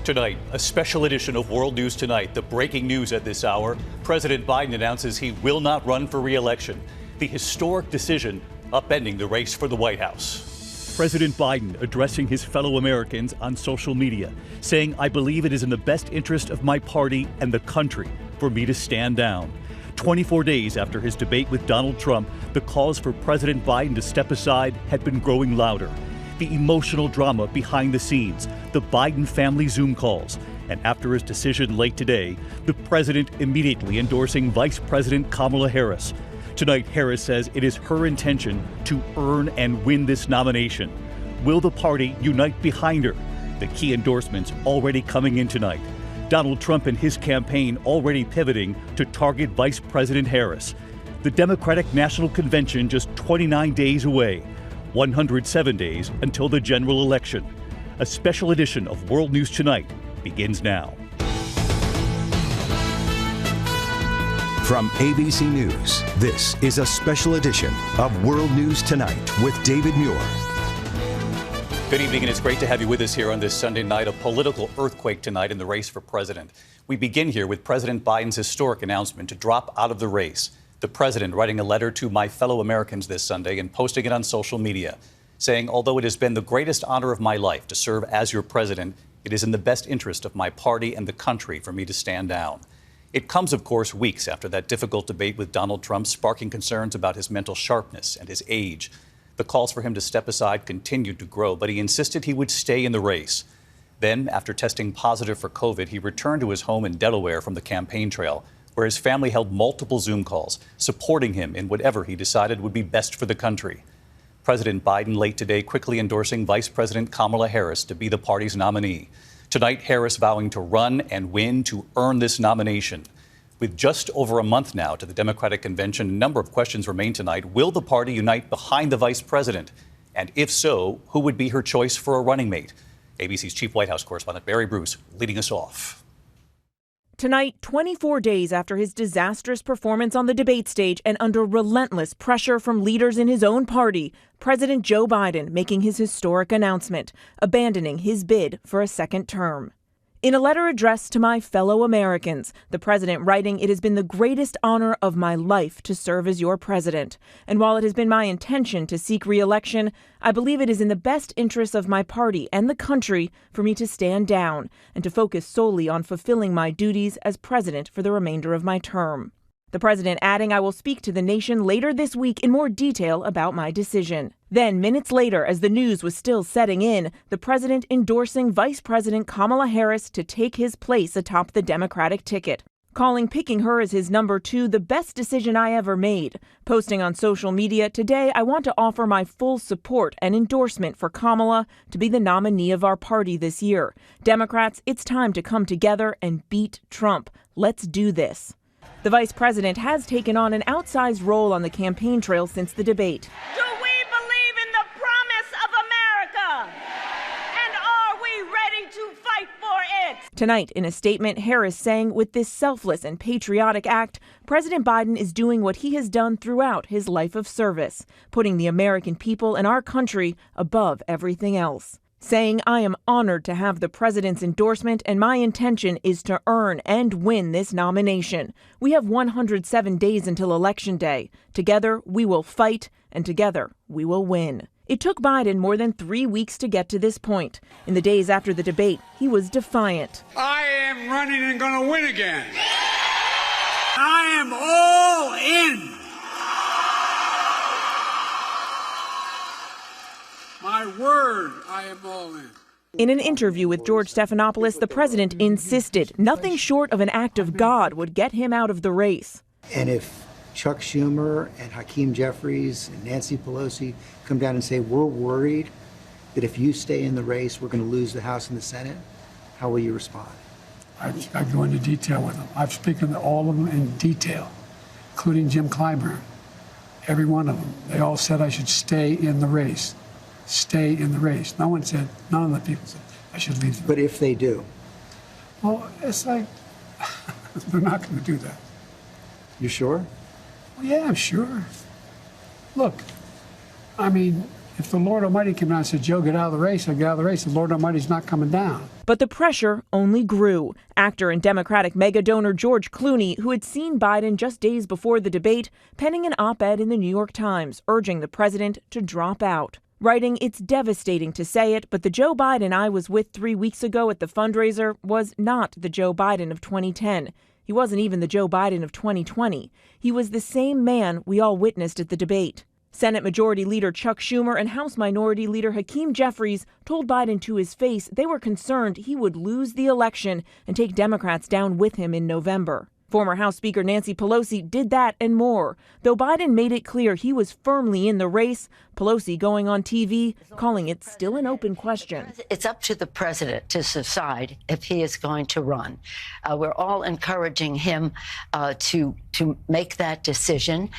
Tonight, a special edition of World News Tonight. The breaking news at this hour. President Biden announces he will not run for re-election. The historic decision upending the race for the White House. President Biden addressing his fellow Americans on social media, saying, "I believe it is in the best interest of my party and the country for me to stand down." 24 days after his debate with Donald Trump, the calls for President Biden to step aside had been growing louder. The emotional drama behind the scenes, the Biden family Zoom calls, and after his decision late today, the president immediately endorsing Vice President Kamala Harris. Tonight, Harris says it is her intention to earn and win this nomination. Will the party unite behind her? The key endorsements already coming in tonight. Donald Trump and his campaign already pivoting to target Vice President Harris. The Democratic National Convention just 29 days away. 107 days until the general election. A special edition of World News Tonight begins now. From ABC News, this is a special edition of World News Tonight with David Muir. Good evening, and it's great to have you with us here on this Sunday night. A political earthquake tonight in the race for president. We begin here with President Biden's historic announcement to drop out of the race. The president writing a letter to my fellow Americans this Sunday and posting it on social media, saying, "Although it has been the greatest honor of my life to serve as your president, it is in the best interest of my party and the country for me to stand down." It comes, of course, weeks after that difficult debate with Donald Trump, sparking concerns about his mental sharpness and his age. The calls for him to step aside continued to grow, but he insisted he would stay in the race. Then, after testing positive for COVID, he returned to his home in Delaware from the campaign trail, where his family held multiple Zoom calls, supporting him in whatever he decided would be best for the country. President Biden late today quickly endorsing Vice President Kamala Harris to be the party's nominee. Tonight, Harris vowing to run and win to earn this nomination. With just over a month now to the Democratic Convention, a number of questions remain tonight. Will the party unite behind the vice president? And if so, who would be her choice for a running mate? ABC's chief White House correspondent Barry Bruce leading us off. Tonight, 24 days after his disastrous performance on the debate stage and under relentless pressure from leaders in his own party, President Joe Biden making his historic announcement, abandoning his bid for a second term. In a letter addressed to my fellow Americans, the president writing, "It has been the greatest honor of my life to serve as your president. And while it has been my intention to seek re-election, I believe it is in the best interests of my party and the country for me to stand down and to focus solely on fulfilling my duties as president for the remainder of my term." The president adding, "I will speak to the nation later this week in more detail about my decision." Then, minutes later, as the news was still setting in, the president endorsing Vice President Kamala Harris to take his place atop the Democratic ticket, calling picking her as his number 2 the best decision I ever made. Posting on social media, "Today I want to offer my full support and endorsement for Kamala to be the nominee of our party this year. Democrats, it's time to come together and beat Trump. Let's do this." The vice president has taken on an outsized role on the campaign trail since the debate. Do we believe in the promise of America? And are we ready to fight for it? Tonight, in a statement, Harris saying, with this selfless and patriotic act, President Biden is doing what he has done throughout his life of service, putting the American people and our country above everything else. Saying, "I am honored to have the president's endorsement, and my intention is to earn and win this nomination. We have 107 days until Election Day. Together, we will fight, and together, we will win." It took Biden more than 3 weeks to get to this point. In the days after the debate, he was defiant. "I am running and going to win again. I am all in. My word, I am all in." In an interview with George Stephanopoulos, the president insisted nothing short of an act of God would get him out of the race. And if Chuck Schumer and Hakeem Jeffries and Nancy Pelosi come down and say, "We're worried that if you stay in the race, we're going to lose the House and the Senate," how will you respond? I go into detail with them. I've spoken to all of them in detail, including Jim Clyburn. Every one of them. They all said I should stay in the race. Stay in the race. None of the people said I should leave. But if they do? Well, it's like, they're not going to do that. You sure? Well, yeah, I'm sure. Look, I mean, If the Lord Almighty came down and said, Joe, get out of the race, I get out of the race, the Lord Almighty's not coming down. But the pressure only grew. Actor and Democratic mega donor George Clooney, who had seen Biden just days before the debate, penning an op-ed in the New York Times urging the president to drop out. Writing, "It's devastating to say it, but the Joe Biden I was with 3 weeks ago at the fundraiser was not the Joe Biden of 2010. He wasn't even the Joe Biden of 2020. He was the same man we all witnessed at the debate." Senate Majority Leader Chuck Schumer and House Minority Leader Hakeem Jeffries told Biden to his face they were concerned he would lose the election and take Democrats down with him in November. Former House Speaker Nancy Pelosi did that and more. Though Biden made it clear he was firmly in the race, Pelosi going on TV, calling it still an open question. It's up to the president to decide if he is going to run. We're all encouraging him to make that decision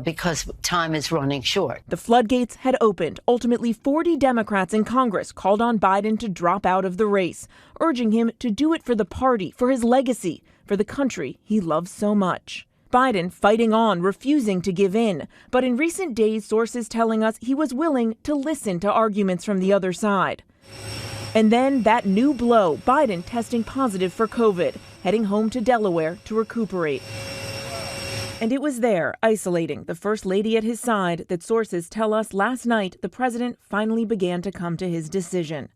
because time is running short. The floodgates had opened. Ultimately, 40 Democrats in Congress called on Biden to drop out of the race, urging him to do it for the party, for his legacy, for the country he loves so much. Biden fighting on, refusing to give in. But in recent days, sources telling us he was willing to listen to arguments from the other side. And then that new blow, Biden testing positive for COVID, heading home to Delaware to recuperate. And it was there, isolating the First Lady at his side, that sources tell us last night the president finally began to come to his decision.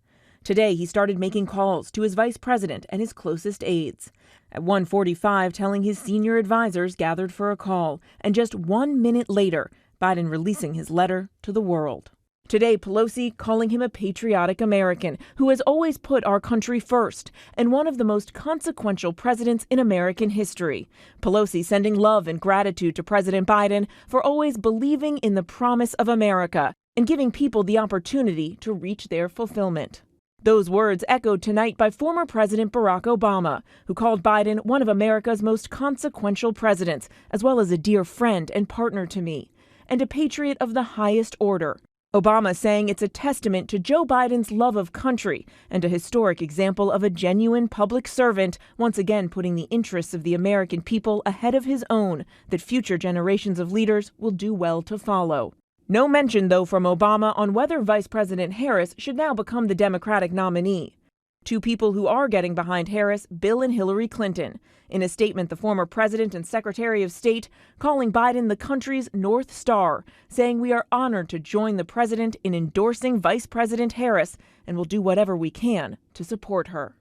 Today, he started making calls to his vice president and his closest aides. At 1:45, telling his senior advisors gathered for a call. And just 1 minute later, Biden releasing his letter to the world. Today, Pelosi calling him a patriotic American who has always put our country first and one of the most consequential presidents in American history. Pelosi sending love and gratitude to President Biden for always believing in the promise of America and giving people the opportunity to reach their fulfillment. Those words echoed tonight by former President Barack Obama, who called Biden one of America's most consequential presidents, as well as a dear friend and partner to me, and a patriot of the highest order. Obama saying it's a testament to Joe Biden's love of country and a historic example of a genuine public servant, once again putting the interests of the American people ahead of his own, that future generations of leaders will do well to follow. No mention, though, from Obama on whether Vice President Harris should now become the Democratic nominee. Two people who are getting behind Harris, Bill and Hillary Clinton. In a statement, the former president and Secretary of State calling Biden the country's North Star, saying we are honored to join the president in endorsing Vice President Harris and will do whatever we can to support her.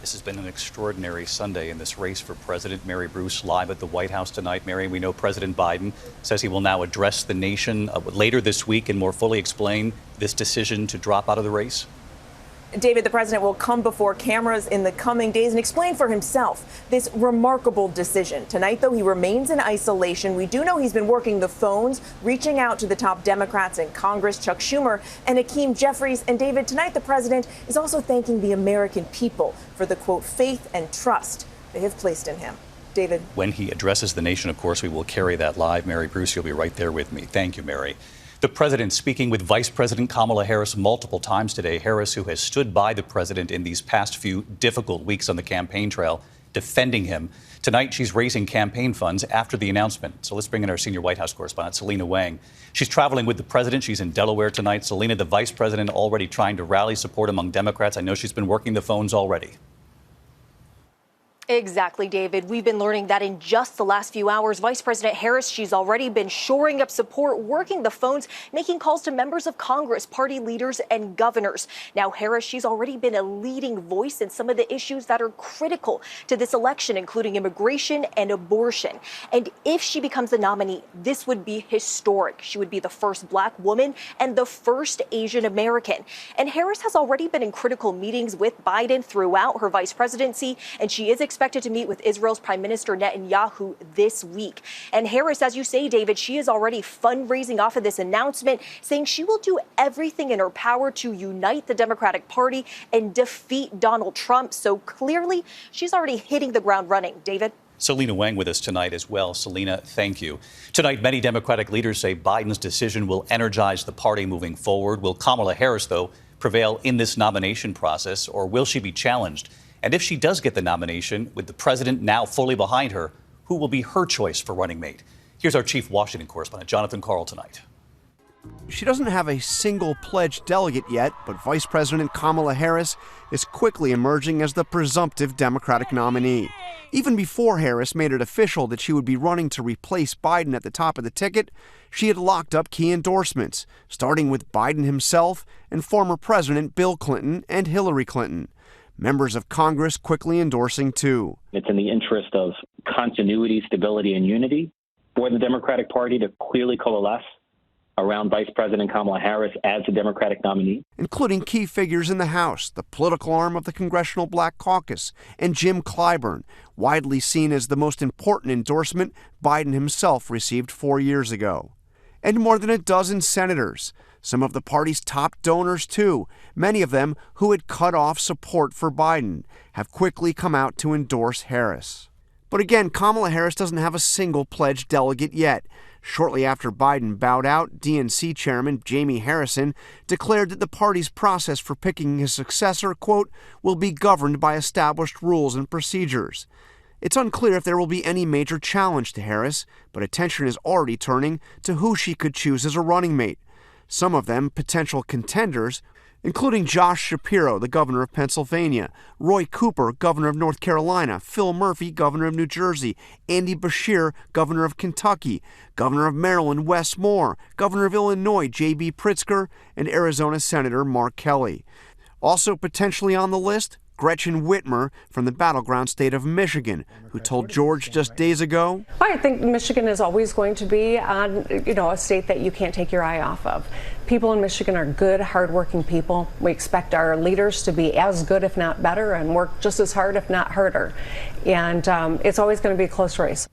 This has been an extraordinary Sunday in this race for president. Mary Bruce live at the White House tonight. Mary, we know President Biden says he will now address the nation later this week and more fully explain this decision to drop out of the race. David, the president will come before cameras in the coming days and explain for himself this remarkable decision. Tonight, though, he remains in isolation. We do know he's been working the phones, reaching out to the top Democrats in Congress, Chuck Schumer and Hakeem Jeffries. And David, tonight, the president is also thanking the American people for the, quote, faith and trust they have placed in him. David. When he addresses the nation, of course, we will carry that live. Mary Bruce, you'll be right there with me. Thank you, Mary. The president speaking with Vice President Kamala Harris multiple times today. Harris, who has stood by the president in these past few difficult weeks on the campaign trail, defending him. Tonight, she's raising campaign funds after the announcement. So let's bring in our senior White House correspondent, Selina Wang. She's traveling with the president. She's in Delaware tonight. Selina, the vice president, already trying to rally support among Democrats. I know she's been working the phones already. Exactly, David. We've been learning that in just the last few hours, Vice President Harris, she's already been shoring up support, working the phones, making calls to members of Congress, party leaders and governors. Now, Harris, she's already been a leading voice in some of the issues that are critical to this election, including immigration and abortion. And if she becomes the nominee, this would be historic. She would be the first Black woman and the first Asian American. And Harris has already been in critical meetings with Biden throughout her vice presidency, and she is expected to meet with Israel's Prime Minister Netanyahu this week. And Harris, as you say, David, she is already fundraising off of this announcement, saying she will do everything in her power to unite the Democratic Party and defeat Donald Trump. So clearly, she's already hitting the ground running. David? Selina Wang with us tonight as well. Selina, thank you. Tonight, many Democratic leaders say Biden's decision will energize the party moving forward. Will Kamala Harris, though, prevail in this nomination process, or will she be challenged? And if she does get the nomination, with the president now fully behind her, who will be her choice for running mate? Here's our chief Washington correspondent, Jon Karl, tonight. She doesn't have a single pledged delegate yet, but Vice President Kamala Harris is quickly emerging as the presumptive Democratic nominee. Even before Harris made it official that she would be running to replace Biden at the top of the ticket, she had locked up key endorsements, starting with Biden himself and former President Bill Clinton and Hillary Clinton. Members of Congress quickly endorsing too. It's in the interest of continuity, stability, and unity for the Democratic Party to clearly coalesce around Vice President Kamala Harris as the Democratic nominee. Including key figures in the House, the political arm of the Congressional Black Caucus, and Jim Clyburn, widely seen as the most important endorsement Biden himself received 4 years ago. And more than a dozen senators, some of the party's top donors too, many of them who had cut off support for Biden, have quickly come out to endorse Harris. But again, Kamala Harris doesn't have a single pledged delegate yet. Shortly after Biden bowed out, DNC Chairman Jamie Harrison declared that the party's process for picking his successor, quote, will be governed by established rules and procedures. It's unclear if there will be any major challenge to Harris, but attention is already turning to who she could choose as a running mate. Some of them potential contenders, including Josh Shapiro, the governor of Pennsylvania, Roy Cooper, governor of North Carolina, Phil Murphy, governor of New Jersey, Andy Beshear, governor of Kentucky, governor of Maryland, Wes Moore, governor of Illinois, J.B. Pritzker, and Arizona Senator Mark Kelly. Also potentially on the list, Gretchen Whitmer from the battleground state of Michigan, who told George just days ago, I think Michigan is always going to be a state that you can't take your eye off of. People in Michigan are good, hardworking people. We expect our leaders to be as good, if not better, and work just as hard, if not harder. And it's always going to be a close race.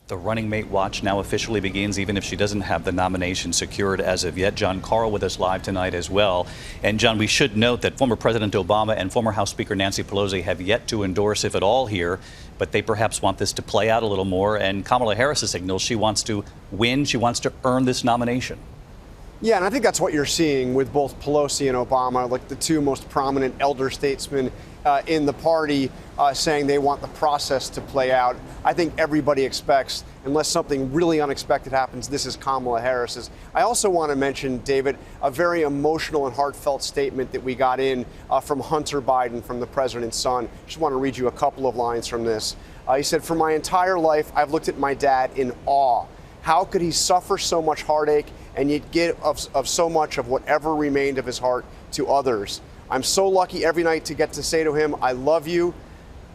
The running mate watch now officially begins, even if she doesn't have the nomination secured as of yet. Jon Karl with us live tonight as well. And John, we should note that former President Obama and former House Speaker Nancy Pelosi have yet to endorse, if at all, here, but they perhaps want this to play out a little more. And Kamala Harris signals she wants to win. She wants to earn this nomination. Yeah, and I think that's what you're seeing with both Pelosi and Obama, like the two most prominent elder statesmen in the party, saying they want the process to play out. I think everybody expects, unless something really unexpected happens, this is Kamala Harris's. I also want to mention, David, a very emotional and heartfelt statement that we got in from Hunter Biden, from the president's son. Just want to read you a couple of lines from this. He said, "For my entire life, I've looked at my dad in awe. How could he suffer so much heartache and yet give of so much of whatever remained of his heart to others? I'm so lucky every night to get to say to him, I love you,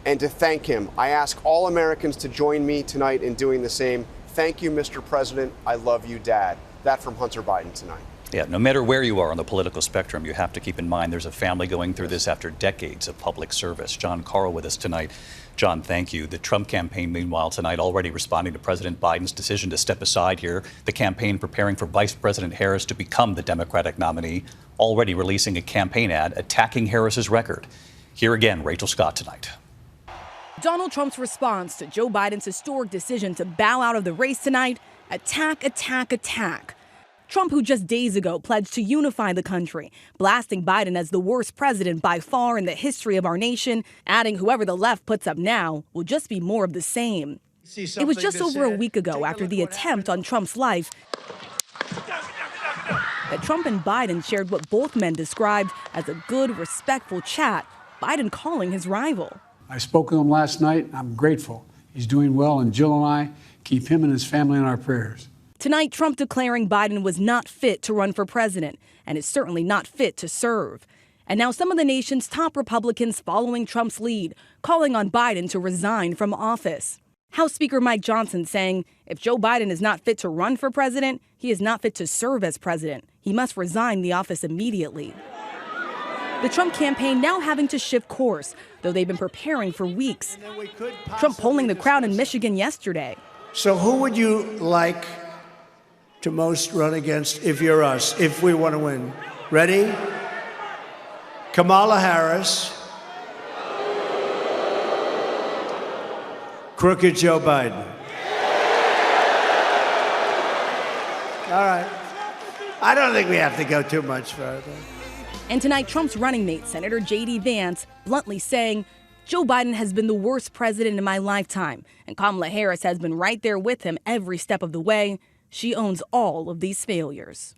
and to thank him. I ask all Americans to join me tonight in doing the same. Thank you, Mr. President. I love you, Dad." That from Hunter Biden tonight. Yeah, no matter where you are on the political spectrum, you have to keep in mind there's a family going through this after decades of public service. Jon Karl with us tonight. John, thank you. The Trump campaign, meanwhile, tonight already responding to President Biden's decision to step aside here. The campaign preparing for Vice President Harris to become the Democratic nominee, already releasing a campaign ad attacking Harris's record. Here again, Rachel Scott tonight. Donald Trump's response to Joe Biden's historic decision to bow out of the race tonight: attack, attack, attack. Trump, who just days ago pledged to unify the country, blasting Biden as the worst president by far in the history of our nation, adding whoever the left puts up now will just be more of the same. It was just over a week ago, after the attempt on Trump's life, that Trump and Biden shared what both men described as a good, respectful chat, Biden calling his rival. I spoke with him last night. I'm grateful. He's doing well, and Jill and I keep him and his family in our prayers. Tonight, Trump declaring Biden was not fit to run for president and is certainly not fit to serve. And now some of the nation's top Republicans following Trump's lead, calling on Biden to resign from office. House Speaker Mike Johnson saying if Joe Biden is not fit to run for president, he is not fit to serve as president. He must resign the office immediately. The Trump campaign now having to shift course, though they've been preparing for weeks. Trump polling the crowd in Michigan yesterday. So who would you like to most run against if you're us, if we want to win? Ready? Kamala Harris. Crooked Joe Biden. All right. I don't think we have to go too much further. And tonight, Trump's running mate, Senator J.D. Vance, bluntly saying, Joe Biden has been the worst president in my lifetime, and Kamala Harris has been right there with him every step of the way. She owns all of these failures.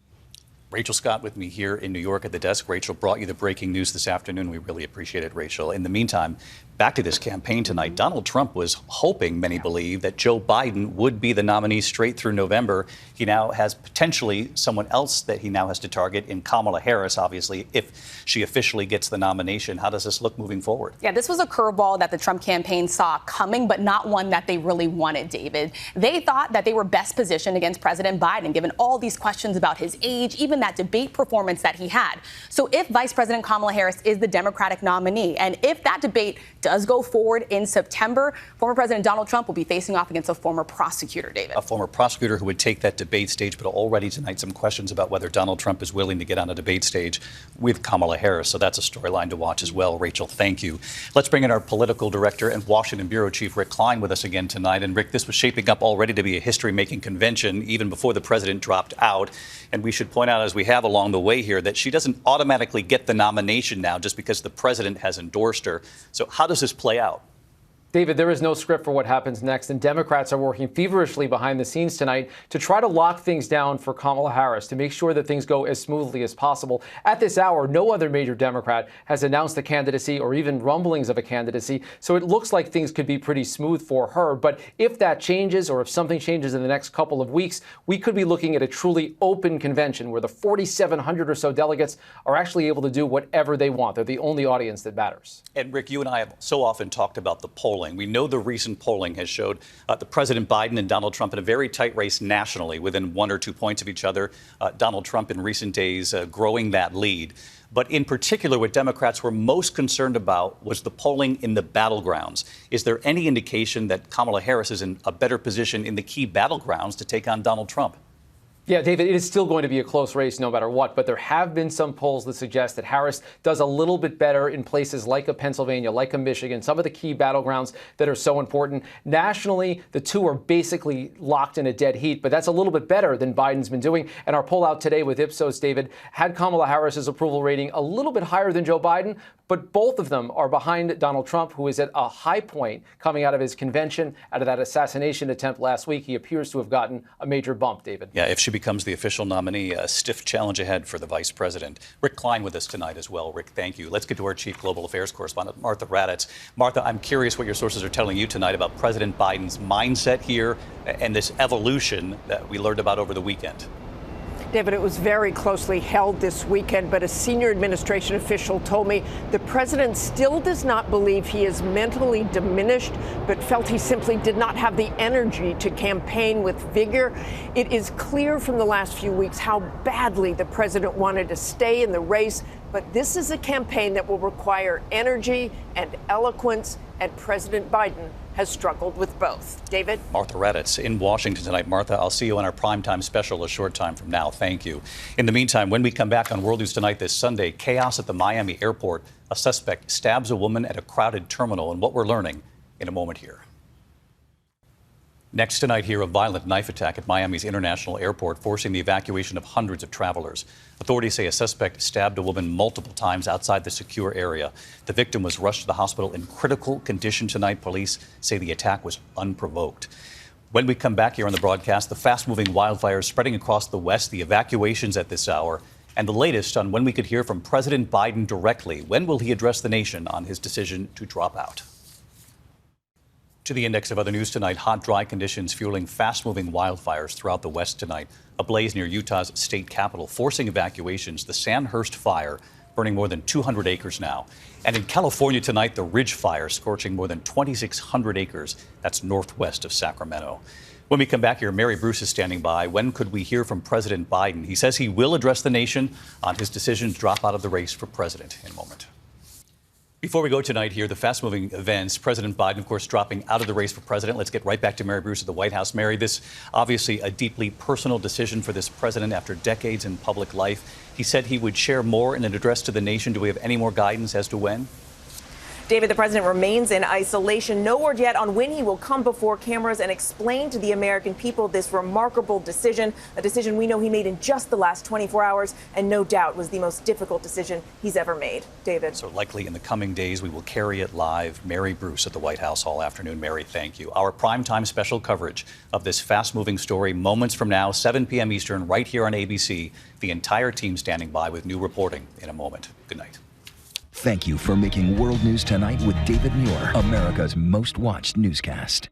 Rachel Scott with me here in New York at the desk. Rachel brought you the breaking news this afternoon. We really appreciate it, Rachel. In the meantime, back to this campaign tonight. Donald Trump was hoping, many believe, that Joe Biden would be the nominee straight through November. He now has potentially someone else that he now has to target in Kamala Harris, obviously, if she officially gets the nomination. How does this look moving forward? Yeah, this was a curveball that the Trump campaign saw coming, but not one that they really wanted, David. They thought that they were best positioned against President Biden, given all these questions about his age, even that debate performance that he had. So if Vice President Kamala Harris is the Democratic nominee, and if that debate does go forward in September, former President Donald Trump will be facing off against a former prosecutor, David. A former prosecutor who would take that debate stage, but already tonight some questions about whether Donald Trump is willing to get on a debate stage with Kamala Harris. So that's a storyline to watch as well. Rachel, thank you. Let's bring in our political director and Washington Bureau Chief Rick Klein with us again tonight. And Rick, this was shaping up already to be a history-making convention even before the president dropped out. And we should point out, as we have along the way here, that she doesn't automatically get the nomination now just because the president has endorsed her. So how does this play out? David, there is no script for what happens next, and Democrats are working feverishly behind the scenes tonight to try to lock things down for Kamala Harris, to make sure that things go as smoothly as possible. At this hour, no other major Democrat has announced a candidacy or even rumblings of a candidacy, so it looks like things could be pretty smooth for her. But if that changes, or if something changes in the next couple of weeks, we could be looking at a truly open convention where the 4,700 or so delegates are actually able to do whatever they want. They're the only audience that matters. And Rick, you and I have so often talked about the polling. We know the recent polling has showed the President Biden and Donald Trump in a very tight race nationally, within 1 or 2 points of each other. Donald Trump in recent days growing that lead. But in particular, what Democrats were most concerned about was the polling in the battlegrounds. Is there any indication that Kamala Harris is in a better position in the key battlegrounds to take on Donald Trump? Yeah, David, it is still going to be a close race no matter what, but there have been some polls that suggest that Harris does a little bit better in places like a Pennsylvania, like a Michigan, some of the key battlegrounds that are so important. Nationally, the two are basically locked in a dead heat, but that's a little bit better than Biden's been doing. And our poll out today with Ipsos, David, had Kamala Harris's approval rating a little bit higher than Joe Biden, but both of them are behind Donald Trump, who is at a high point coming out of his convention, out of that assassination attempt last week. He appears to have gotten a major bump, David. Yeah, if she becomes the official nominee, a stiff challenge ahead for the vice president. Rick Klein with us tonight as well. Rick, thank you. Let's get to our chief global affairs correspondent, Martha Raddatz. Martha, I'm curious what your sources are telling you tonight about President Biden's mindset here and this evolution that we learned about over the weekend. David, it was very closely held this weekend, but a senior administration official told me the president still does not believe he is mentally diminished, but felt he simply did not have the energy to campaign with vigor. It is clear from the last few weeks how badly the president wanted to stay in the race, but this is a campaign that will require energy and eloquence, and President Biden has struggled with both. David? Martha Raddatz in Washington tonight. Martha, I'll see you on our primetime special a short time from now. Thank you. In the meantime, when we come back on World News Tonight this Sunday, chaos at the Miami airport. A suspect stabs a woman at a crowded terminal, and what we're learning in a moment here. Next tonight here, a violent knife attack at Miami's International Airport, forcing the evacuation of hundreds of travelers. Authorities say a suspect stabbed a woman multiple times outside the secure area. The victim was rushed to the hospital in critical condition tonight. Police say the attack was unprovoked. When we come back here on the broadcast, the fast-moving wildfires spreading across the West, the evacuations at this hour, and the latest on when we could hear from President Biden directly. When will he address the nation on his decision to drop out? To the index of other news tonight, hot, dry conditions fueling fast-moving wildfires throughout the West tonight. A blaze near Utah's state capital, forcing evacuations. The Sandhurst fire burning more than 200 acres now. And in California tonight, the Ridge Fire scorching more than 2,600 acres. That's northwest of Sacramento. When we come back here, Mary Bruce is standing by. When could we hear from President Biden? He says he will address the nation on his decision to drop out of the race for president in a moment. Before we go tonight here, the fast-moving events, President Biden, of course, dropping out of the race for president. Let's get right back to Mary Bruce at the White House. Mary, this obviously a deeply personal decision for this president after decades in public life. He said he would share more in an address to the nation. Do we have any more guidance as to when? David, the president remains in isolation. No word yet on when he will come before cameras and explain to the American people this remarkable decision, a decision we know he made in just the last 24 hours, and no doubt was the most difficult decision he's ever made. David. So likely in the coming days, we will carry it live. Mary Bruce at the White House all afternoon. Mary, thank you. Our primetime special coverage of this fast-moving story moments from now, 7 p.m. Eastern, right here on ABC. The entire team standing by with new reporting in a moment. Good night. Thank you for making World News Tonight with David Muir America's most watched newscast.